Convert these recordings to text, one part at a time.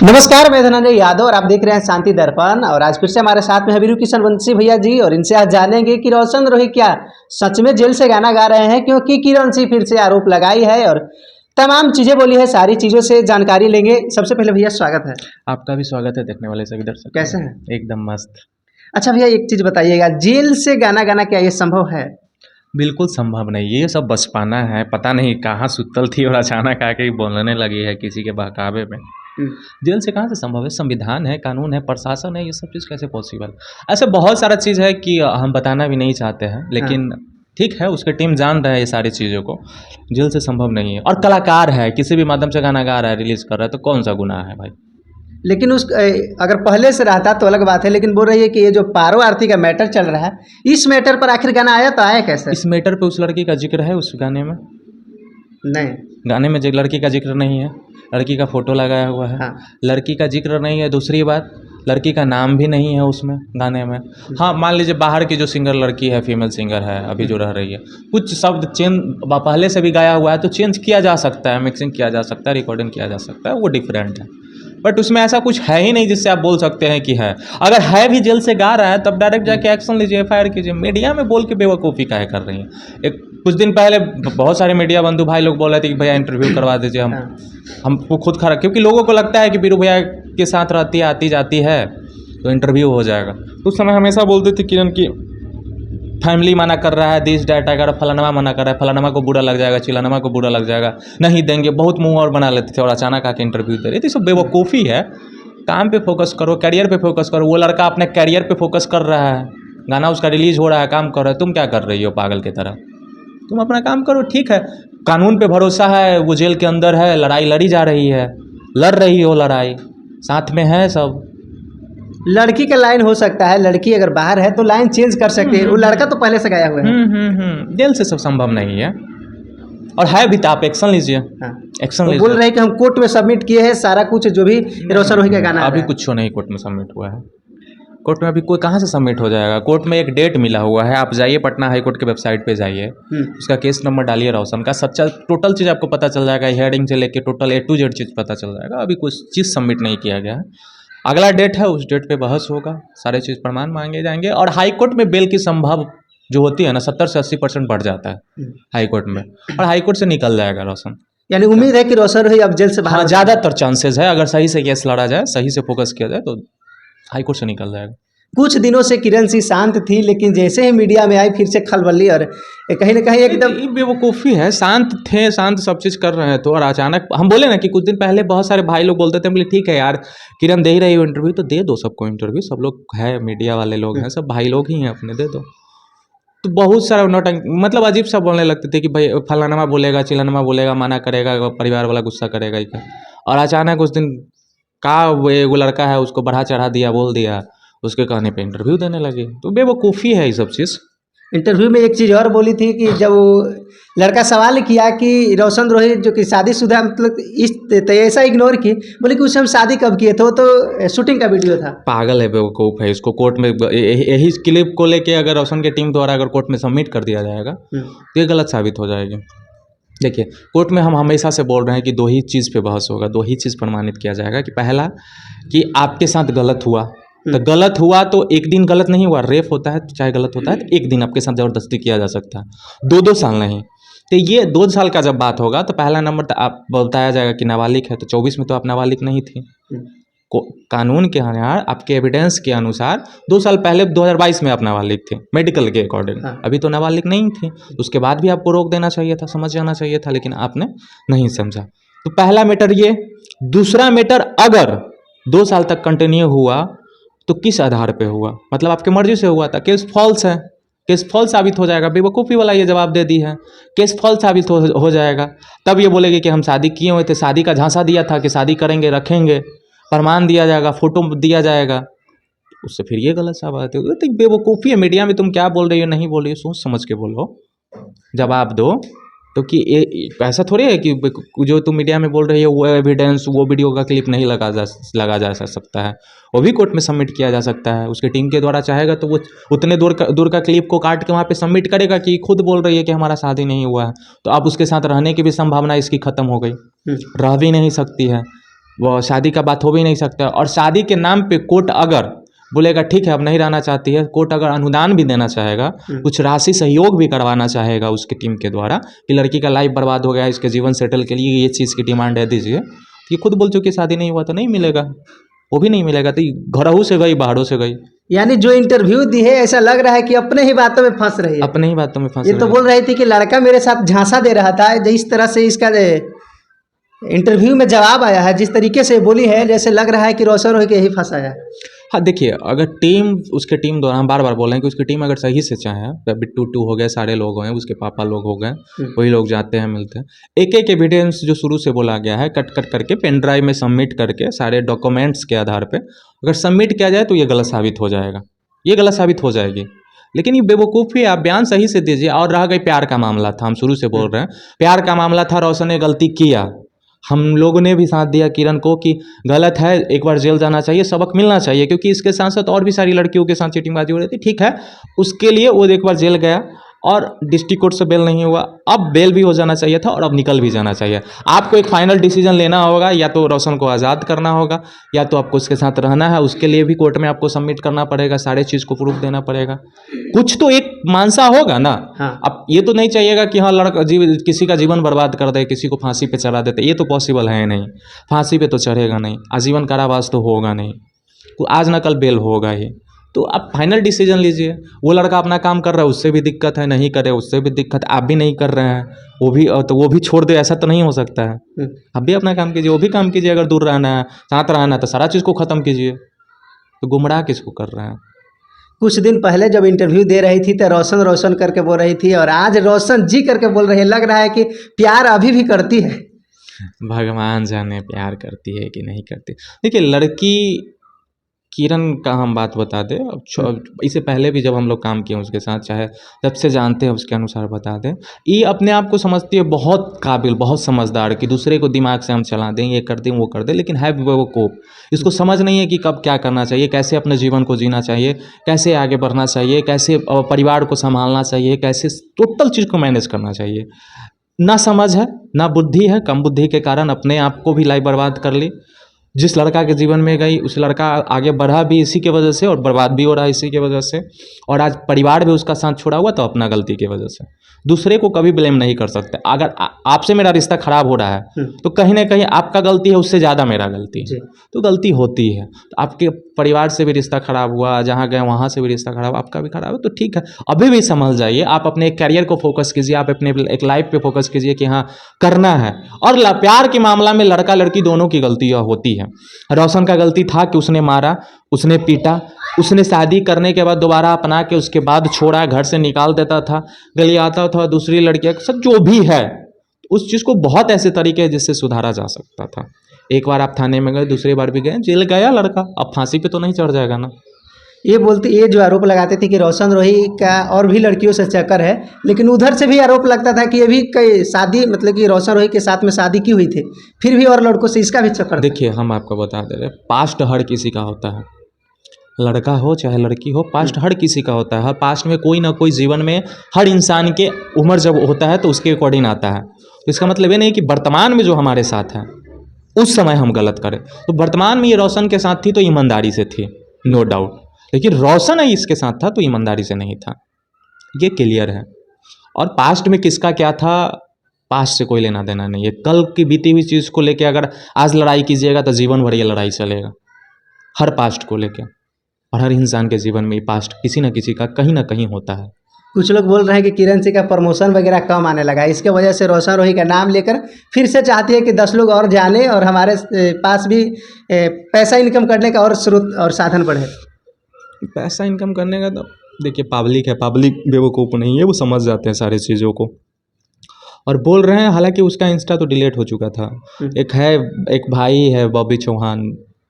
नमस्कार, मैं धनंजय यादव और आप देख रहे हैं शांति दर्पण। और आज फिर से हमारे साथ में है वीरू किशन वंशी भैया जी, और इनसे आज जानेंगे कि रोशन रोही क्या सच में जेल से गाना गा रहे हैं, क्योंकि किरण सिंह फिर से आरोप लगाई है और तमाम चीजें बोली है। सारी चीजों से जानकारी लेंगे। सबसे पहले भैया स्वागत है। आपका भी स्वागत है देखने वाले सभी दर्शक। कैसे हैं? एकदम मस्त। अच्छा भैया, एक चीज बताइएगा, जेल से गाना गाना क्या ये संभव है? बिल्कुल संभव नहीं, ये सब बचपना है। पता नहीं कहाँ सुतल थी और अचानक आके बोलने लगी है किसी के बहकावे में। जेल से कहाँ से संभव है? संविधान है, कानून है, प्रशासन है, ये सब चीज़ कैसे पॉसिबल? ऐसे बहुत सारा चीज़ है कि हम बताना भी नहीं चाहते हैं, लेकिन ठीक है, उसकी टीम जान रहा है ये सारी चीज़ों को। जेल से संभव नहीं है। और कलाकार है, किसी भी माध्यम से गाना गा रहा है, रिलीज कर रहा है, तो कौन सा गुनाह है भाई? लेकिन उस अगर पहले से रहता तो अलग बात है, लेकिन बोल रही है कि ये जो पारो आरती का मैटर चल रहा है, इस मैटर पर आखिर गाना आया तो आया कैसे? इस मैटर पे उस लड़की का जिक्र है उस गाने में? नहीं, गाने में जो लड़की का जिक्र नहीं है, लड़की का फोटो लगाया हुआ है। हाँ। लड़की का जिक्र नहीं है। दूसरी बात, लड़की का नाम भी नहीं है उसमें गाने में। हाँ, मान लीजिए बाहर की जो सिंगर लड़की है, फीमेल सिंगर है अभी जो रह रही है, कुछ शब्द चेंज पहले से भी गाया हुआ है तो चेंज किया जा सकता है, मिक्सिंग किया जा सकता है, रिकॉर्डिंग किया जा सकता है, वो डिफरेंट है। बट उसमें ऐसा कुछ है ही नहीं जिससे आप बोल सकते हैं कि है। अगर है भी जेल से गा रहा है तब डायरेक्ट जाके एक्शन लीजिए, एफआईआर कीजिए। मीडिया में बोल के बेवकूफ़ी काहे कर रही हैं? एक कुछ दिन पहले बहुत सारे मीडिया बंधु भाई लोग बोल रहे थे कि भैया इंटरव्यू करवा दीजिए, हमको खुद खराब, क्योंकि लोगों को लगता है कि बीरू भैया के साथ रहती है, आती जाती है, तो इंटरव्यू हो जाएगा। तो उस समय हमेशा बोलते थे किरण की फैमिली मना कर रहा है, दिस डाटा अगर फलानमा मना कर रहा है, फलानमा को बुरा लग जाएगा, चिलानमा को बुरा लग जाएगा, नहीं देंगे, बहुत मुंह और बना लेते थे, और अचानक आके इंटरव्यू दे रहे थे। सब बेवकूफ़ी है। काम पे फोकस करो, कैरियर पे फोकस करो। वो लड़का अपने कैरियर पे फोकस कर रहा है, गाना उसका रिलीज हो रहा है, काम कर रहा है। तुम क्या कर रही हो पागल की तरह? तुम अपना काम करो। ठीक है, कानून पे भरोसा है, वो जेल के अंदर है, लड़ाई लड़ी जा रही है, लड़ रही हो लड़ाई, साथ में है सब। लड़की का लाइन हो सकता है, लड़की अगर बाहर है तो लाइन चेंज कर सकते हैं, वो लड़का तो पहले से गाया हुआ है। जेल से सब संभव नहीं है। और है भी तो आप एक्शन लीजिए। हाँ। एक्शन तो लीजिए। बोल रहे हैं कि हम कोर्ट में सबमिट किए हैं सारा कुछ, जो भी रोशन रोही का गाना अभी कुछ नहीं कोर्ट में सबमिट हुआ है। कोर्ट में अभी कोई कहाँ से सबमिट हो जाएगा? कोर्ट में एक डेट मिला हुआ है, आप जाइए पटना हाई कोर्ट के वेबसाइट पे जाइए, उसका केस नंबर डालिए, रोशन का सच्चा टोटल चीज़ आपको पता चल जाएगा। हेडिंग से लेके टोटल A to Z चीज़ पता चल जाएगा। अभी कुछ चीज़ सबमिट नहीं किया गया है। अगला डेट है, उस डेट पे बहस होगा, सारे चीज़ प्रमाण मांगे जाएंगे। और हाई कोर्ट में बेल की संभव जो होती है ना, 70 से 80% बढ़ जाता है हाई कोर्ट में, और हाई कोर्ट से निकल जाएगा रोशन। यानी उम्मीद है कि रोशन रोही अब जेल से बाहर। हाँ, ज़्यादातर चांसेस है, अगर सही से केस लड़ा जाए, सही से फोकस किया जाए तो हाई कोर्ट से निकल जाएगा। कुछ दिनों से किरण सिंह शांत थी, लेकिन जैसे ही मीडिया में आई फिर से खलबली, और कहीं ना कहीं एकदम बेवकूफ़ी है। शांत थे, शांत सब चीज़ कर रहे हैं तो, और अचानक हम बोले ना कि कुछ दिन पहले बहुत सारे भाई लोग बोलते थे, बोले ठीक है यार, किरण दे ही रही हो इंटरव्यू तो दे दो सबको इंटरव्यू, सब लोग है, मीडिया वाले लोग हैं, सब भाई लोग ही हैं अपने, दे दो। तो बहुत सारा नौटंक, मतलब अजीब सा बोलने लगते थे कि भाई फलानमा बोलेगा, चिलानमा बोलेगा, मना करेगा, परिवार वाला गुस्सा करेगा ही। और अचानक उस दिन का वो लड़का है उसको बढ़ा चढ़ा दिया, बोल दिया, उसके कहने पे इंटरव्यू देने लगे। तो बेवकूफ़ी है ये सब चीज़। इंटरव्यू में एक चीज़ और बोली थी कि जब वो लड़का सवाल किया कि रोशन रोही जो कि शादीशुदा, मतलब इस तो ऐसा इग्नोर की, बोले कि उसे हम शादी कब किए थे, वो तो शूटिंग का वीडियो था। पागल है, बेवकूफ़ है। इसको कोर्ट में यही क्लिप को लेके अगर रोशन की टीम द्वारा अगर कोर्ट में सबमिट कर दिया जाएगा तो ये गलत साबित हो जाएगी। देखिए, कोर्ट में हम हमेशा से बोल रहे हैं कि दो ही चीज़ पे बहस होगा, दो ही चीज़ प्रमाणित किया जाएगा कि पहला कि आपके साथ गलत हुआ, तो गलत हुआ तो एक दिन गलत नहीं हुआ, रेप होता है तो चाहे गलत होता है तो एक दिन आपके साथ ज़बरदस्ती किया जा सकता है, 2-2 साल नहीं। तो ये 2 साल का जब बात होगा तो पहला नंबर तो आप बताया जाएगा कि नाबालिग है, तो 24 में तो आप नाबालिग नहीं थी। कानून के अनुसार, आपके एविडेंस के अनुसार 2 साल पहले 2022 में आप नाबालिग थे मेडिकल के अकॉर्डिंग। अभी तो नाबालिग नहीं थी, उसके बाद भी आपको रोक देना चाहिए था, समझ जाना चाहिए था, लेकिन आपने नहीं समझा। तो पहला मैटर ये। दूसरा मैटर, अगर 2 साल तक कंटिन्यू हुआ तो किस आधार पे हुआ? मतलब आपके मर्जी से हुआ था, केस फॉल्स है, केस फॉल्स साबित हो जाएगा। बेवकूफ़ी वाला ये जवाब दे दी है, केस फॉल्स साबित हो जाएगा। तब ये बोलेंगे कि हम शादी किए हुए थे, शादी का झांसा दिया था कि शादी करेंगे, रखेंगे, प्रमाण दिया जाएगा, फोटो दिया जाएगा, उससे फिर ये गलत साबित है। तो बेवकूफ़ी है। मीडिया में तुम क्या बोल रही हो, नहीं बोल रही हो, सोच समझ के बोलो, जवाब दो। तो कि ऐसा थोड़ी है कि जो तुम मीडिया में बोल रही हो वो एविडेंस, वो वीडियो का क्लिप नहीं लगा जा सकता है, वो भी कोर्ट में सबमिट किया जा सकता है। उसके टीम के द्वारा चाहेगा तो वो उतने दूर का क्लिप को काट के वहाँ पे सबमिट करेगा कि खुद बोल रही है कि हमारा शादी नहीं हुआ है, तो अब उसके साथ रहने की भी संभावना इसकी ख़त्म हो गई, रह भी नहीं सकती है। वो शादी का बात हो भी नहीं सकता। और शादी के नाम पे कोर्ट अगर बोलेगा ठीक है अब नहीं रहना चाहती है, कोर्ट अगर अनुदान भी देना चाहेगा, कुछ राशि सहयोग भी करवाना चाहेगा उसकी टीम के द्वारा कि लड़की का लाइफ बर्बाद हो गया, इसके जीवन सेटल के लिए ये चीज़ की डिमांड है दीजिए, तो ये खुद बोल चुकी शादी नहीं हुआ तो नहीं मिलेगा, वो भी नहीं मिलेगा। तो घरहू से गई बाहरों से गई, यानी जो इंटरव्यू दी है ऐसा लग रहा है कि अपने ही बातों में फंस रही है। अपने ही बातों में फंस ये तो रही है। बोल रही थी कि लड़का मेरे साथ झांसा दे रहा था, जिस तरह से इसका इंटरव्यू में जवाब आया है, जिस तरीके से बोली है, जैसे लग रहा है कि रोशन रोही के ही फंसाया है। हाँ देखिए, अगर टीम उसके टीम द्वारा, हम बार बार बोल रहे हैं कि उसकी टीम अगर सही से चाहे, बिट्टू टू हो गए, सारे लोग हैं, उसके पापा लोग हो गए, वही लोग जाते हैं मिलते हैं, एक एक एविडेंस जो शुरू से बोला गया है कट कट करके पेन ड्राइव में सबमिट करके सारे डॉक्यूमेंट्स के आधार पे अगर सबमिट किया जाए तो ये गलत साबित हो जाएगा, ये गलत साबित हो जाएगी। लेकिन ये बेवकूफ़ी, आप बयान सही से दीजिए। और रह गई प्यार का मामला था, हम शुरू से बोल रहे हैं प्यार का मामला था, रोशन ने गलती किया, हम लोगों ने भी साथ दिया किरण को कि गलत है, एक बार जेल जाना चाहिए, सबक मिलना चाहिए, क्योंकि इसके साथ साथ और भी सारी लड़कियों के साथ चीटिंगबाजी हो रही थी। ठीक है, उसके लिए वो एक बार जेल गया और डिस्ट्रिक्ट कोर्ट से बेल नहीं हुआ, अब बेल भी हो जाना चाहिए था और अब निकल भी जाना चाहिए। आपको एक फाइनल डिसीजन लेना होगा, या तो रोशन को आज़ाद करना होगा या तो आपको उसके साथ रहना है, उसके लिए भी कोर्ट में आपको सबमिट करना पड़ेगा, सारे चीज़ को प्रूफ देना पड़ेगा, कुछ तो एक मानसा होगा ना। हाँ। अब ये तो नहीं चाहिएगा कि हाँ लड़का किसी का जीवन बर्बाद कर दे, किसी को फांसी पे चढ़ा देते, ये तो पॉसिबल है नहीं, फांसी पे तो चढ़ेगा नहीं, आजीवन कारावास तो होगा नहीं, तो आज न कल बेल होगा ही। तो आप फाइनल डिसीजन लीजिए। वो लड़का अपना काम कर रहा है, उससे भी दिक्कत है, नहीं करे उससे भी दिक्कत, आप भी नहीं कर रहे हैं, वो भी, तो वो भी छोड़ दे, ऐसा तो नहीं हो सकता है। आप भी अपना काम कीजिए, वो भी काम कीजिए, अगर दूर रहना है, साथ रहना है तो सारा चीज़ को ख़त्म कीजिए। तो गुमराह किसको कर रहे हैं? कुछ दिन पहले जब इंटरव्यू दे रही थी तो रोशन रोशन करके बोल रही थी, और आज रोशन जी करके बोल रही है। लग रहा है कि प्यार अभी भी करती है। भगवान जाने प्यार करती है कि नहीं करती। देखिए, लड़की किरण का हम बात बता दें, अब इससे पहले भी जब हम लोग काम किए उसके साथ, चाहे जब से जानते हैं उसके अनुसार बता दें, ये अपने आप को समझती है बहुत काबिल, बहुत समझदार, कि दूसरे को दिमाग से हम चला दें, ये कर दें वो कर दें, लेकिन है बेवकूफ़। इसको समझ नहीं है कि कब क्या करना चाहिए, कैसे अपने जीवन को जीना चाहिए, कैसे आगे बढ़ना चाहिए, कैसे परिवार को संभालना चाहिए, कैसे टोटल चीज़ को मैनेज करना चाहिए। ना समझ है, ना बुद्धि है, कम बुद्धि के कारण अपने आप को भी लाइफ बर्बाद कर ली। जिस लड़का के जीवन में गई उस लड़का आगे बढ़ा भी इसी के वजह से और बर्बाद भी हो रहा है इसी के वजह से, और आज परिवार भी उसका साथ छोड़ा हुआ तो अपना गलती की वजह से। दूसरे को कभी ब्लेम नहीं कर सकते। अगर आपसे मेरा रिश्ता खराब हो रहा है तो कहीं ना कहीं आपका गलती है, उससे ज़्यादा मेरा गलती है, तो गलती होती है। तो आपके परिवार से भी रिश्ता खराब हुआ, जहाँ गए वहाँ से भी रिश्ता खराब, आपका भी खराब है, तो ठीक है, अभी भी संभल जाइए। आप अपने कैरियर को फोकस कीजिए, आप अपने एक लाइफ पे फोकस कीजिए कि हाँ करना है। और प्यार के मामला में लड़का लड़की दोनों की गलती होती है। रोशन का गलती था कि उसने मारा, उसने पीटा, उसने शादी करने के बाद दोबारा अपना के उसके बाद छोड़ा, घर से निकाल देता था, गली आता था, दूसरी लड़कियाँ, सब जो भी है, उस चीज़ को बहुत ऐसे तरीके हैं जिससे सुधारा जा सकता था। एक बार आप थाने में गए, दूसरी बार भी गए, जेल गया लड़का, अब फांसी पे तो नहीं चढ़ जाएगा ना। ये जो आरोप लगाते थे कि रोशन रोही का और भी लड़कियों से चक्कर है, लेकिन उधर से भी आरोप लगता था कि ये भी कई शादी, मतलब कि रोशन रोही के साथ में शादी की हुई थी, फिर भी और लड़कों से इसका भी चक्कर। देखिए, हम आपको बता दे रहे, पास्ट हर किसी का होता है, लड़का हो चाहे लड़की हो, पास्ट हर किसी का होता है। हर पास्ट में कोई ना कोई जीवन में हर इंसान के उम्र जब होता है तो उसके अकॉर्डिंग आता है। तो इसका मतलब ये नहीं कि वर्तमान में जो हमारे साथ है उस समय हम गलत करें। तो वर्तमान में ये रोशन के साथ थी तो ईमानदारी से थी, नो डाउट, लेकिन रोशन ही इसके साथ था तो ईमानदारी से नहीं था, ये क्लियर है। और पास्ट में किसका क्या था, पास्ट से कोई लेना देना नहीं है। कल की बीती हुई चीज़ को लेकर अगर आज लड़ाई कीजिएगा तो जीवन भर ये लड़ाई चलेगा, हर पास्ट को लेकर। और हर इंसान के जीवन में पास्ट किसी न किसी का कहीं ना कहीं होता है। कुछ लोग बोल रहे हैं कि किरण सिंह का प्रमोशन वगैरह कम आने लगा है, इसके वजह से रोशन रोही का नाम लेकर फिर से चाहती है कि 10 लोग और जाने और हमारे पास भी पैसा इनकम करने का और स्रोत और साधन बढ़े। पैसा इनकम करने का तो देखिए, पब्लिक है, पब्लिक बेवकूफ़ नहीं है, वो समझ जाते हैं सारी चीज़ों को और बोल रहे हैं। हालांकि उसका इंस्टा तो डिलीट हो चुका था। एक भाई है बॉबी चौहान,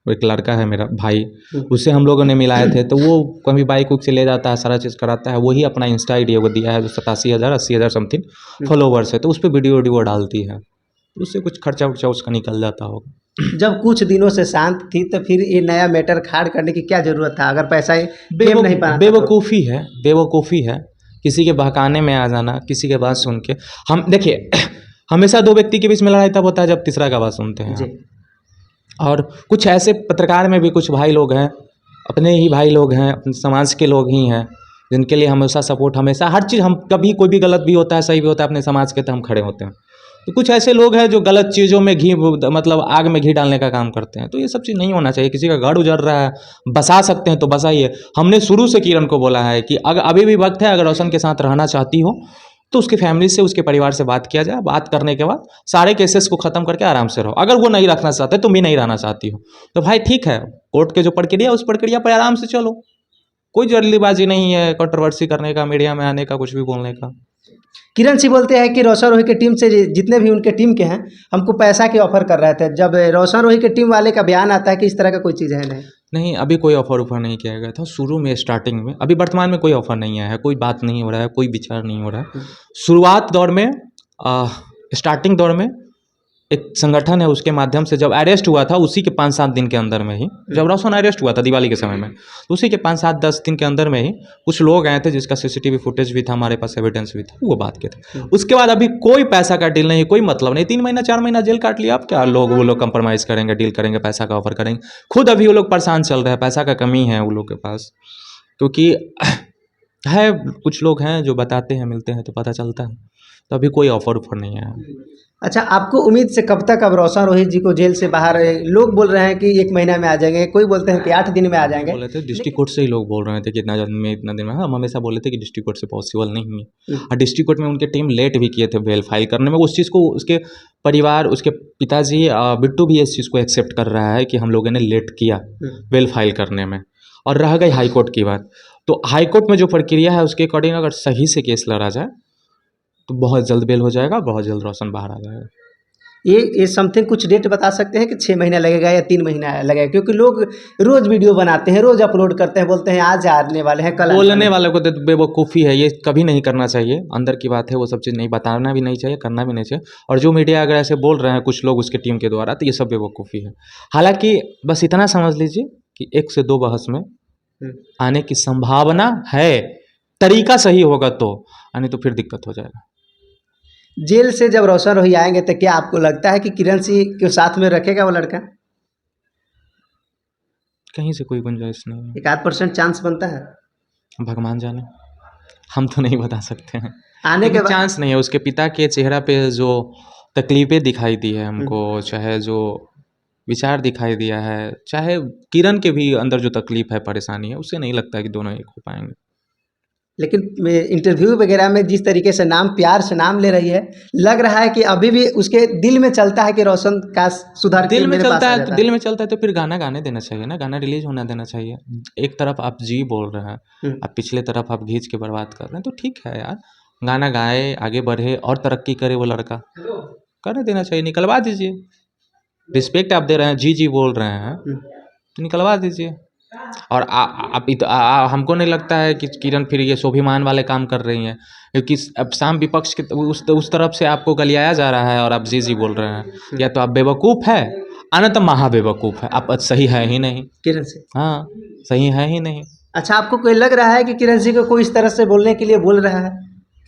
एक लड़का है मेरा भाई, उससे हम लोगों ने मिलाए थे, तो वो कभी बाइक उक से ले जाता है, सारा चीज़ कराता है, वही अपना इंस्टा आईडी वो दिया है जो 87,000 80,000 समथिंग फॉलोवर्स है, तो उस पर वीडियो डालती है, तो उससे कुछ खर्चा उर्चा उसका निकल जाता होगा। जब कुछ दिनों से शांत थी तो फिर ये नया मैटर खाड़ करने की क्या जरूरत था, अगर पैसा गेम नहीं पाना? बेवकूफ़ी है, बेवकूफ़ी है, किसी के बहकाने में आ जाना, किसी के बात सुन के। हम देखिए, हमेशा दो व्यक्ति के बीच में लड़ाई तब होता है जब तीसरा का बात सुनते हैं। और कुछ ऐसे पत्रकार में भी कुछ भाई लोग हैं, अपने ही भाई लोग हैं, अपने समाज के लोग ही हैं, जिनके लिए हमेशा सपोर्ट, हमेशा हर चीज़, हम कभी कोई भी गलत भी होता है सही भी होता है अपने समाज के, तो हम खड़े होते हैं। तो कुछ ऐसे लोग हैं जो गलत चीज़ों में घी, मतलब आग में घी डालने का काम करते हैं। तो ये सब चीज़ नहीं होना चाहिए। किसी का घर उजड़ रहा है, बसा सकते हैं तो बसाइए। हमने शुरू से किरण को बोला है कि अगर अभी भी वक्त है, अगर रोशन के साथ रहना चाहती हो तो उसकी फैमिली से, उसके परिवार से बात किया जाए। बात करने के बाद सारे केसेस को ख़त्म करके आराम से रहो। अगर वो नहीं रखना चाहते, तुम भी नहीं रहना चाहती हो, तो भाई ठीक है, कोर्ट के जो प्रक्रिया उस प्रक्रिया पर आराम से चलो। कोई जल्दीबाजी नहीं है कंट्रोवर्सी करने का, मीडिया में आने का, कुछ भी बोलने का। किरण सिंह बोलते हैं कि रोशन रोही की टीम से जितने भी उनके टीम के हैं, हमको पैसा की ऑफर कर रहे थे। जब रोशन रोही की टीम वाले का बयान आता है कि इस तरह का कोई चीज़ है नहीं। नहीं, अभी कोई ऑफ़र नहीं किया गया था शुरू में, स्टार्टिंग में। अभी वर्तमान में कोई ऑफ़र नहीं आया है, कोई बात नहीं हो रहा है, कोई विचार नहीं हो रहा है। शुरुआत दौर में, स्टार्टिंग दौर में एक संगठन है, उसके माध्यम से जब अरेस्ट हुआ था, उसी के 5-7 दिन के अंदर में ही, जब रोशन अरेस्ट हुआ था दिवाली के समय में, तो उसी के 5-7-10 दिन के अंदर में ही कुछ लोग आए थे, जिसका सीसीटीवी फुटेज भी था, हमारे पास एविडेंस भी था, वो बात के थे। उसके बाद अभी कोई पैसा का डील नहीं, कोई मतलब नहीं। 3 महीना 4 महीना जेल काट लिया, अब क्या वो लोग कंप्रोमाइज़ करेंगे, डील करेंगे, पैसा का ऑफर करेंगे। खुद अभी वो लोग परेशान चल रहे हैं, पैसा का कमी है वो लोग के पास, क्योंकि है कुछ लोग हैं जो बताते हैं, मिलते हैं तो पता चलता है। तो अभी कोई ऑफर नहीं आया। अच्छा, आपको उम्मीद से कब तक अब रोशन रोही जी को जेल से बाहर, लोग बोल रहे हैं कि 1 महीना में आ जाएंगे, कोई बोलते हैं कि 8 दिन में आ जाएंगे। बोले थे डिस्ट्रिक्ट कोर्ट से ही लोग बोल रहे थे कि इतना दिन में। हम हमेशा बोले थे कि डिस्ट्रिक्ट कोर्ट से पॉसिबल नहीं है। और डिस्ट्रिक्ट कोर्ट में उनके टीम लेट भी किए थे बेल फाइल करने में। उस चीज़ को उसके परिवार, उसके पिताजी बिट्टू भी इस चीज़ को एक्सेप्ट कर रहा है कि हम लोगों ने लेट किया बेल फाइल करने में। और रह गई हाई कोर्ट की बात, तो हाई कोर्ट में जो प्रक्रिया है उसके अकॉर्डिंग अगर सही से केस लड़ा जाए तो बहुत जल्द बेल हो जाएगा, बहुत जल्द रोशन बाहर आ जाएगा। ये समथिंग कुछ डेट बता सकते हैं कि 6 महीना लगेगा या 3 महीना लगेगा? क्योंकि लोग रोज वीडियो बनाते हैं, रोज अपलोड करते हैं, बोलते हैं आज आने वाले हैं, कल आने वाले बोलने हैं। वाले को तो बेवकूफ़ी है, ये कभी नहीं करना चाहिए। अंदर की बात है, वो सब चीज़ नहीं बताना भी नहीं चाहिए, करना भी नहीं चाहिए। और जो मीडिया अगर ऐसे बोल रहे हैं कुछ लोग उसकी टीम के द्वारा, तो ये सब बेवकूफ़ी है। हालांकि बस इतना समझ लीजिए कि 1 से 2 बहस में आने की संभावना है, तरीका सही होगा तो, नहीं तो फिर दिक्कत हो जाएगा। जेल से जब रोशन रोही आएंगे तो क्या आपको लगता है कि किरण सिंह के साथ में रखेगा वो लड़का? कहीं से कोई गुंजाइश नहीं है। 1-8% चांस बनता है भगवान जाने, हम तो नहीं बता सकते हैं। आने के लेकिन बाद। चांस नहीं है। उसके पिता के चेहरा पे जो तकलीफ़ें दिखाई दी है हमको, चाहे जो विचार दिखाई दिया है, चाहे किरण के भी अंदर जो तकलीफ़ है, परेशानी है, उससे नहीं लगता है कि दोनों एक हो पाएंगे। लेकिन इंटरव्यू वगैरह में जिस तरीके से नाम, प्यार से नाम ले रही है, लग रहा है कि अभी भी उसके दिल में चलता है कि रोशन का सुधार के दिल में मेरे पास चलता आ है, जाता दिल में चलता है तो फिर गाना गाने देना चाहिए ना, गाना रिलीज होना देना चाहिए। एक तरफ आप जी बोल रहे हैं, अब पिछले तरफ आप घींच के बर्बाद कर रहे हैं, तो ठीक है यार, गाना गाए, आगे बढ़े और तरक्की करे वो लड़का, करने देना चाहिए, निकलवा दीजिए। रिस्पेक्ट आप दे रहे हैं, जी जी बोल रहे हैं, तो निकलवा दीजिए। और हमको नहीं लगता है कि किरण फिर ये स्वाभिमान वाले काम कर रही हैं, क्योंकि अब साम विपक्ष के उस तरफ से आपको गलियाया जा रहा है और आप जी जी बोल रहे हैं। या तो आप बेवकूफ़ है, आना तो महा बेवकूफ़ है, आप सही है ही नहीं। किरण से। हाँ, सही है ही नहीं। अच्छा, आपको कोई लग रहा है कि किरण सिंह को कोई इस तरह से बोलने के लिए बोल रहा है?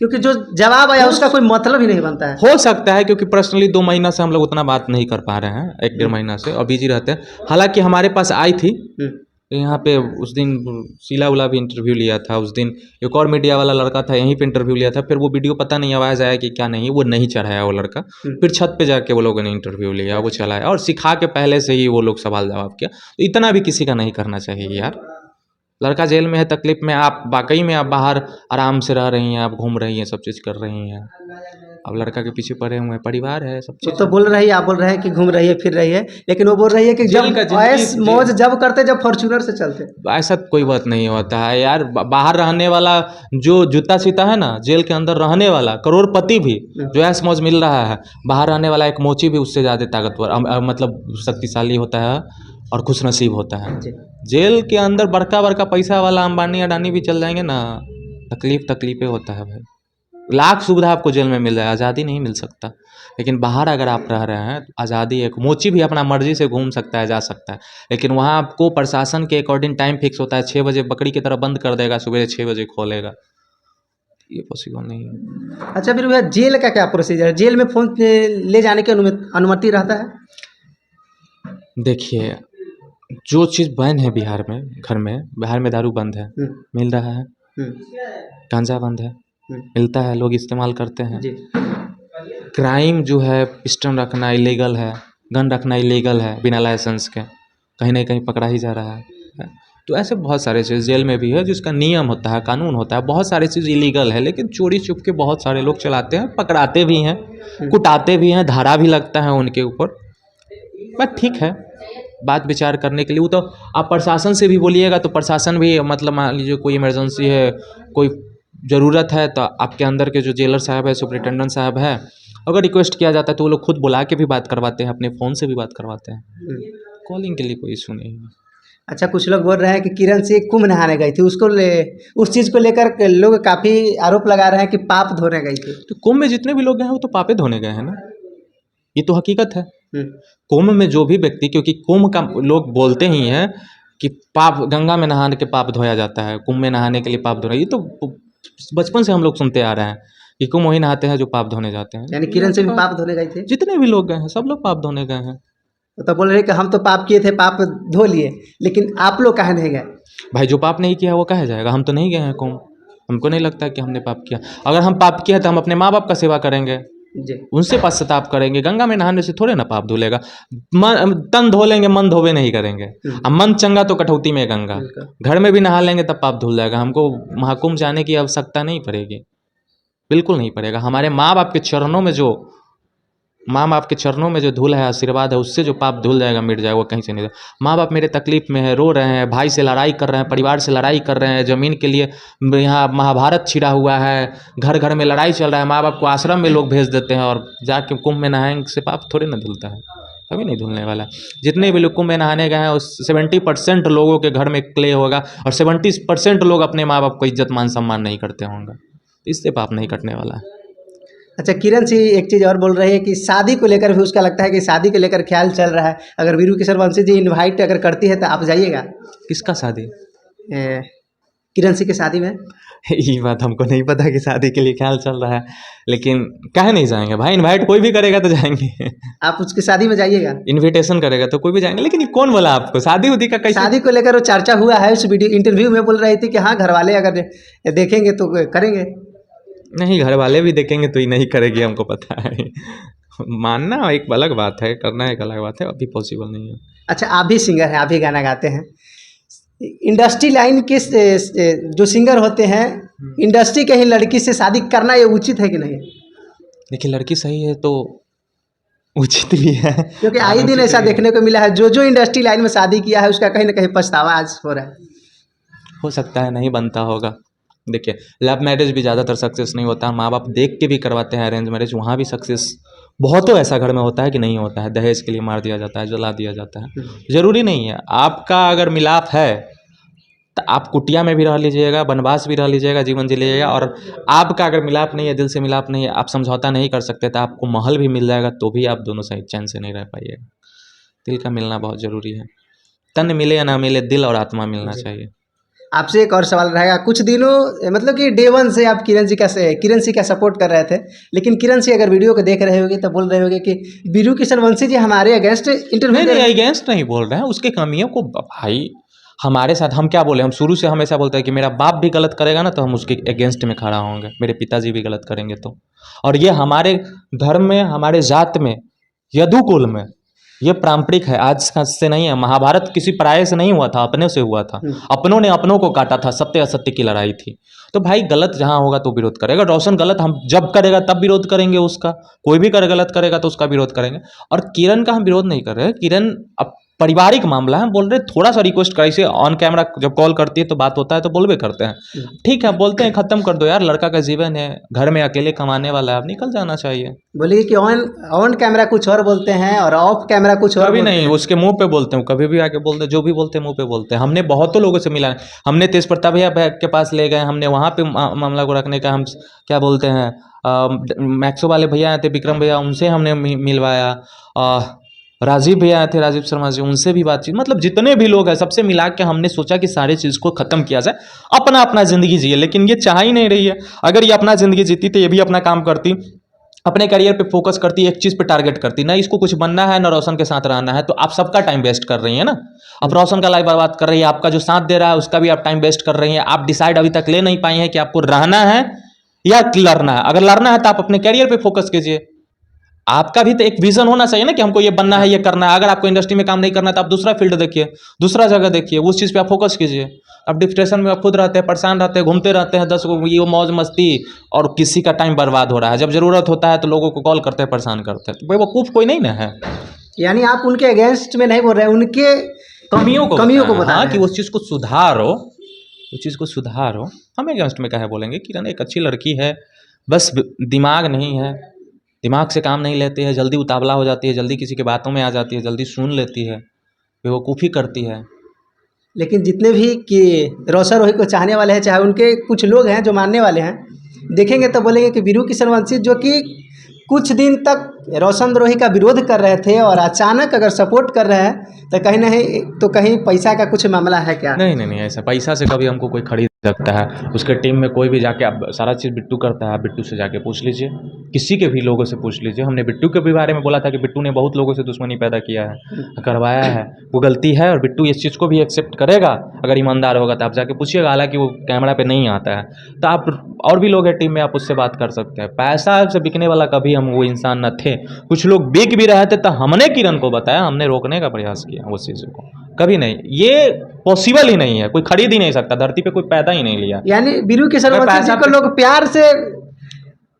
क्योंकि जो जवाब आया उसका कोई मतलब ही नहीं बनता है। हो सकता है, क्योंकि पर्सनली 2 महीना से हम लोग उतना बात नहीं कर पा रहे हैं, 1-1.5 महीना से, और बिजी रहते हैं। हालांकि हमारे पास आई थी यहाँ पे, उस दिन शीला उला भी इंटरव्यू लिया था। उस दिन एक और मीडिया वाला लड़का था, यहीं पे इंटरव्यू लिया था। फिर वो वीडियो पता नहीं आवाज़ आया कि क्या नहीं, वो नहीं चढ़ाया वो लड़का। फिर छत पे जाके वो लोगों ने इंटरव्यू लिया, वो चलाया और सिखा के पहले से ही वो लोग सवाल जवाब किया। तो इतना भी किसी का नहीं करना चाहिए यार। लड़का जेल में है, तकलीफ में, आप वाकई में आप बाहर आराम से रह रही हैं, आप घूम रही हैं, सब चीज़ कर रही हैं। अब लड़का के पीछे पड़े हुए हैं, परिवार है, सब वो चीज़। तो बोल रही है, आप बोल रहे हैं कि घूम रही है, फिर रही है, लेकिन वो बोल रही है कि जेल का जब जिंदगी- ऐश मौज जब करते जब फॉर्च्यूनर से चलते। ऐसा कोई बात नहीं होता है यार। बाहर रहने वाला जो जूता सीता है ना, जेल के अंदर रहने वाला करोड़पति भी जो ऐश मौज मिल रहा है, बाहर रहने वाला एक मोची भी उससे ज़्यादा ताकतवर, मतलब शक्तिशाली होता है और खुशनसीब होता है। जेल के अंदर बड़का बड़का पैसा वाला अंबानी अडानी भी चल जाएंगे ना, तकलीफें होता है भाई। लाख सुविधा आपको जेल में मिल जाए, आज़ादी नहीं मिल सकता। लेकिन बाहर अगर आप रह रहे हैं, आज़ादी, एक मोची भी अपना मर्जी से घूम सकता है, जा सकता है। लेकिन वहाँ आपको प्रशासन के अकॉर्डिंग टाइम फिक्स होता है, 6 बजे बकरी की तरह बंद कर देगा, सुबह 6 बजे खोलेगा। ये पॉसिबल नहीं है। अच्छा, फिर भैया जेल का क्या प्रोसीजर है? जेल में फ़ोन ले जाने की अनुमति रहता है? देखिए, जो चीज़ बैन है बिहार में, बिहार में दारू बंद है, मिल रहा है, गांजा बंद है, मिलता है, लोग इस्तेमाल करते हैं। जी। क्राइम जो है, पिस्टन रखना इलीगल है, गन रखना इलीगल है बिना लाइसेंस के, कहीं ना कहीं पकड़ा ही जा रहा है। तो ऐसे बहुत सारे चीज़ जेल में भी है जिसका नियम होता है, कानून होता है, बहुत सारी चीज़ इलीगल है, लेकिन चोरी छुप के बहुत सारे लोग चलाते हैं, पकड़ाते भी हैं, कुटाते भी हैं, धारा भी लगता है उनके ऊपर। बट ठीक है, बात विचार करने के लिए वो तो आप प्रशासन से भी बोलिएगा तो प्रशासन भी, मतलब मान लीजिए कोई इमरजेंसी है, कोई ज़रूरत है, तो आपके अंदर के जो जेलर साहब है, सुपरिटेंडेंट साहब है, अगर रिक्वेस्ट किया जाता है तो वो लोग खुद बुला के भी बात करवाते हैं, अपने फ़ोन से भी बात करवाते हैं। कॉलिंग के लिए कोई इशू नहीं है। अच्छा, कुछ लोग बोल रहे हैं कि किरण सिंह कुंभ नहाने गई थी, उस चीज़ को लेकर के लोग काफ़ी आरोप लगा रहे हैं कि पाप धोने गई थी। तो कुंभ में जितने भी लोग गए हैं वो तो पापे धोने गए हैं ना, ये तो हकीकत है। कुंभ में जो भी व्यक्ति, क्योंकि कुंभ का लोग बोलते ही हैं कि पाप, गंगा में नहाने के पाप धोया जाता है, कुंभ में नहाने के लिए पाप धोना, ये तो बचपन से हम लोग सुनते आ रहे हैं कि कुंभ वही नहाते हैं जो पाप धोने जाते हैं। यानी किरण सिंह भी पाप धोने गई थी। जितने भी लोग गए हैं सब लोग पाप धोने गए हैं। तो बोल रहे कि हम तो पाप किए थे, पाप धो लिए, लेकिन आप लोग काहे नहीं गए? भाई जो पाप नहीं किया वो कहे जाएगा, हम तो नहीं गए हैं कुंभ, हमको नहीं लगता कि हमने पाप किया। अगर हम पाप किया तो हम अपने माँ बाप का सेवा करेंगे जी। उनसे पश्चाताप करेंगे। गंगा में नहाने से थोड़े ना पाप धुलेगा, तन धो लेंगे, मन धोवे नहीं करेंगे। अब मन चंगा तो कटौती में गंगा, घर में भी नहा लेंगे तब पाप धुल जाएगा। हमको महाकुंभ जाने की आवश्यकता नहीं पड़ेगी, बिल्कुल नहीं पड़ेगा। हमारे माँ बाप के चरणों में जो धूल है, आशीर्वाद है, उससे जो पाप धुल जाएगा, मिट जाएगा, वो कहीं से नहीं। माँ बाप मेरे तकलीफ में है, रो रहे हैं, भाई से लड़ाई कर रहे हैं, परिवार से लड़ाई कर रहे हैं, ज़मीन के लिए यहाँ महाभारत छिड़ा हुआ है, घर घर में लड़ाई चल रहा है, माँ बाप को आश्रम में लोग भेज देते हैं, और जाके कुंभ में नहाएंगे से पाप थोड़े ना धुलता है, कभी नहीं धुलने वाला। जितने भी लोग कुंभ में नहाने गए हैं उस 70% लोगों के घर में क्ले होगा, और 70% लोग अपने माँ बाप को इज्जत मान सम्मान नहीं करते होंगे, इससे पाप नहीं कटने वाला है। अच्छा, किरण सिंह एक चीज़ और बोल रही है कि शादी को लेकर भी उसका लगता है कि शादी को लेकर ख्याल चल रहा है, अगर वीरू किशोर वंशी जी इनवाइट अगर करती है तो आप जाइएगा? किसका शादी? किरण सिंह की शादी में। ये बात हमको नहीं पता कि शादी के लिए ख्याल चल रहा है, लेकिन काहे नहीं जाएंगे भाई, इनवाइट कोई भी करेगा तो जाएंगे। आप उसकी शादी में जाइएगा? इनविटेशन करेगा तो कोई भी जाएंगे, लेकिन ये कौन बोला आपको शादी उदी का? कैसे शादी को लेकर वो चर्चा हुआ है, उस वीडियो इंटरव्यू में बोल रही थी कि हाँ, घर वाले अगर देखेंगे तो करेंगे। नहीं, घर वाले भी देखेंगे तो ये नहीं करेगी, हमको पता है। मानना एक अलग बात है, करना एक अलग बात है, अभी पॉसिबल नहीं है। अच्छा, आप भी सिंगर हैं, आप भी गाना गाते हैं, इंडस्ट्री लाइन के जो सिंगर होते हैं, इंडस्ट्री के ही लड़की से शादी करना ये उचित है कि नहीं? देखिए, लड़की सही है तो उचित भी है, क्योंकि आए दिन ऐसा देखने को मिला है, जो इंडस्ट्री लाइन में शादी किया है उसका कहीं ना कहीं पछतावा आज हो रहा है। हो सकता है नहीं बनता होगा। देखिए, लव मैरिज भी ज़्यादातर सक्सेस नहीं होता, माँ बाप देख के भी करवाते हैं अरेंज मैरिज, वहाँ भी सक्सेस बहुतों ऐसा घर में होता है कि नहीं होता है, दहेज के लिए मार दिया जाता है, जला दिया जाता है। ज़रूरी नहीं है, आपका अगर मिलाप है तो आप कुटिया में भी रह लीजिएगा, वनवास भी रह लीजिएगा, जीवन जी लीजिएगा, और आपका अगर मिलाप नहीं है, दिल से मिलाप नहीं है, आप समझौता नहीं कर सकते, तो आपको महल भी मिल जाएगा तो भी आप दोनों सही चैन से नहीं रह पाइएगा। दिल का मिलना बहुत ज़रूरी है, तन मिले या ना मिले, दिल और आत्मा मिलना चाहिए। आपसे एक और सवाल रहेगा, कुछ दिनों मतलब कि डे वन से आप किरण सिंह का सपोर्ट कर रहे थे, लेकिन किरण सिंह अगर वीडियो को देख रहे होंगे तो बोल रहे होंगे कि वीरू किशोर वंशी जी हमारे अगेंस्ट इंटरव्यू। नहीं, अगेंस्ट नहीं बोल रहे हैं, उसके कमियों को भाई हमारे साथ हम क्या बोले, हम शुरू से हमेशा बोलते हैं कि मेरा बाप भी गलत करेगा ना तो हम उसके अगेंस्ट में खड़ा होंगे, मेरे पिताजी भी गलत करेंगे तो। और ये हमारे धर्म में, हमारे जात में, यदुकुल में ये पारंपरिक है, आज का से नहीं है। महाभारत किसी पराये से नहीं हुआ था, अपने से हुआ था, अपनों ने अपनों को काटा था, सत्य असत्य की लड़ाई थी। तो भाई गलत जहाँ होगा तो विरोध करेगा, रोशन गलत हम जब करेगा तब विरोध करेंगे उसका, कोई भी गलत करेगा तो उसका विरोध करेंगे। और किरण का हम विरोध नहीं कर रहे, किरण अब पारिवारिक मामला है, बोल रहे थोड़ा सा रिक्वेस्ट कर, इसे ऑन कैमरा जब कॉल करती है तो बात होता है तो बोलबे करते हैं, ठीक है बोलते हैं, खत्म कर दो यार, लड़का का जीवन है, घर में अकेले कमाने वाला है, अब निकल जाना चाहिए। बोलिए कि ऑन कैमरा कुछ और बोलते हैं और ऑफ कैमरा कुछ और। कभी नहीं, उसके मुंह पे बोलते हूँ, कभी भी आके बोलते, जो भी बोलते हैं मुंह पे बोलते हैं। हमने बहुतों लोगों से मिला, हमने तेज प्रताप भैया के पास ले गए, हमने वहाँ पे मामला को रखने का, हम क्या बोलते हैं, मैक्सो वाले भैया आए थे, विक्रम भैया, उनसे हमने मिलवाया, राजीव भैया आए थे, राजीव शर्मा जी, उनसे भी बातचीत, मतलब जितने भी लोग हैं सबसे मिला के हमने सोचा कि सारे चीज़ को ख़त्म किया जाए, अपना अपना ज़िंदगी जिए। लेकिन ये चाह ही नहीं रही है। अगर ये अपना ज़िंदगी जीती तो ये भी अपना काम करती, अपने करियर पे फोकस करती है, एक चीज़ पे टारगेट करती है, ना इसको कुछ बनना है ना रोशन के साथ रहना है, तो आप सबका टाइम वेस्ट कर रही है ना। आप रोशन का लाइफ बर्बाद कर रही है, आपका जो साथ दे रहा है उसका भी आप टाइम वेस्ट कर रही हैं। आप डिसाइड अभी तक ले नहीं पाई हैं कि आपको रहना है या लड़ना है। अगर लड़ना है तो आप अपने करियर पे फोकस कीजिए। आपका भी तो एक विजन होना चाहिए ना कि हमको ये बनना है, ये करना है। अगर आपको इंडस्ट्री में काम नहीं करना है तो आप दूसरा फील्ड देखिए, दूसरा जगह देखिए, उस चीज़ पे आप फोकस कीजिए। अब डिप्रेशन में आप खुद रहते हैं, परेशान रहते हैं, घूमते रहते हैं 10 ये मौज मस्ती, और किसी का टाइम बर्बाद हो रहा है। जब ज़रूरत होता है तो लोगों को कॉल करते हैं, परेशान करते हैं, तो बेवकूफ़ कोई नहीं ना है। यानी आप उनके अगेंस्ट में नहीं बोल रहे हैं, उनके कमियों को बता हाँ रहे कि हैं। उस चीज़ को सुधारो, उस चीज़ को सुधारो। हम अगेंस्ट में काहे बोलेंगे? किरण एक अच्छी लड़की है, बस दिमाग नहीं है, दिमाग से काम नहीं लेती है, जल्दी उतावला हो जाती है, जल्दी किसी की बातों में आ जाती है, जल्दी सुन लेती है, बेवकूफ़ी करती है। लेकिन जितने भी कि रोशन रोही को चाहने वाले हैं, चाहे उनके कुछ लोग हैं जो मानने वाले हैं, देखेंगे तो बोलेंगे कि वीरू किशन वंशी जो कि कुछ दिन तक रोशन रोही का विरोध कर रहे थे और अचानक अगर सपोर्ट कर रहे हैं तो कहीं नहीं तो कहीं पैसा का कुछ मामला है क्या? नहीं नहीं नहीं, ऐसा पैसा से कभी हमको कोई खरीद सकता है? उसके टीम में कोई भी जाके, आप सारा चीज़ बिट्टू करता है, आप बिट्टू से जाके पूछ लीजिए, किसी के भी लोगों से पूछ लीजिए। हमने बिट्टू के भी बारे में बोला था कि बिट्टू ने बहुत लोगों से दुश्मनी पैदा किया है, करवाया है, वो गलती है और बिट्टू इस चीज़ को भी एक्सेप्ट करेगा। अगर ईमानदार होगा तो आप जाके पूछिएगा, हालांकि वो कैमरा पे नहीं आता है, तो आप और भी लोग हैं टीम में, आप उससे बात कर सकते हैं। पैसा से बिकने वाला कभी हम वो इंसान न थे। कुछ लोग बिक भी रहे थे तो हमने किरण को बताया, हमने रोकने का प्रयास किया उस चीज़ को, कभी नहीं। ये पॉसिबल ही नहीं है, कोई खरीद ही नहीं सकता, धरती पे कोई पैदा ही नहीं लिया। यानी वीरू किशन अगर वंशी जी पैसा को लोग प्यार से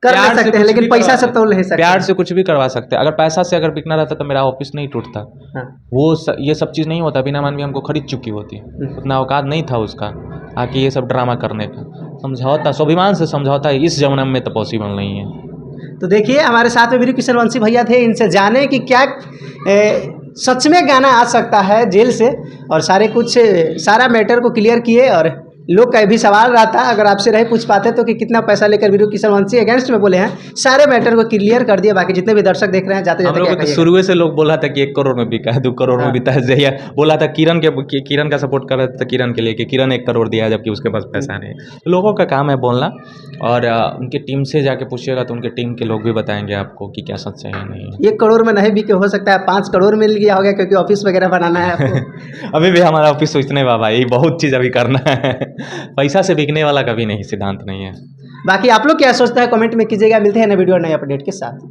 कर प्यार ले से सकते हैं, कुछ लेकिन भी पैसा करवा से तो नहीं सकते। प्यार से कुछ भी करवा सकते हैं। अगर पैसा से अगर बिकना रहता तो मेरा ऑफिस नहीं टूटता। हाँ। ये सब चीज़ नहीं होता, बिना मानवी हमको खरीद चुकी होती। उतना औकात नहीं था उसका आके ये सब ड्रामा करने का। समझौता, स्वाभिमान से समझौता इस जमाने में तो पॉसिबल नहीं है। तो देखिए हमारे साथ में वीरू किशन वंशी भैया थे, इनसे जाने कि क्या सच में गाना आ सकता है जेल से, और सारा मैटर को क्लियर किए। और लोग का भी सवाल रहा था, अगर आपसे नहीं पूछ पाते तो कि कितना पैसा लेकर वीरू किशन वंशी अगेंस्ट में बोले हैं, सारे मैटर को क्लियर कर दिया। बाकी जितने भी दर्शक देख रहे हैं जाते हम जाते लोग क्या को तो कहिएगा? शुरू से लोग बोला था कि 1 करोड़ में बिका है, 2 करोड़ में बिका है। जहिया बोला था किरण का सपोर्ट कर रहे थे किरण के लिए कि किरण 1 करोड़ दिया जबकि उसके पास पैसा नहीं है। तो लोगों का काम है बोलना, और उनकी टीम से जाके पूछिएगा तो उनके टीम के लोग भी बताएंगे आपको कि क्या सच है या नहीं है। 1 करोड़ में नहीं बिके, हो सकता है 5 करोड़ मिल गया होगा, क्योंकि ऑफिस वगैरह बनाना है आपको। अभी भी हमारा ऑफिस सोचने बाबा, ये बहुत चीज़ अभी करना है। पैसा से बिकने वाला कभी नहीं, सिद्धांत नहीं है। बाकी आप लोग क्या सोचते हैं कमेंट में कीजिएगा। मिलते हैं नए वीडियो और नए अपडेट के साथ।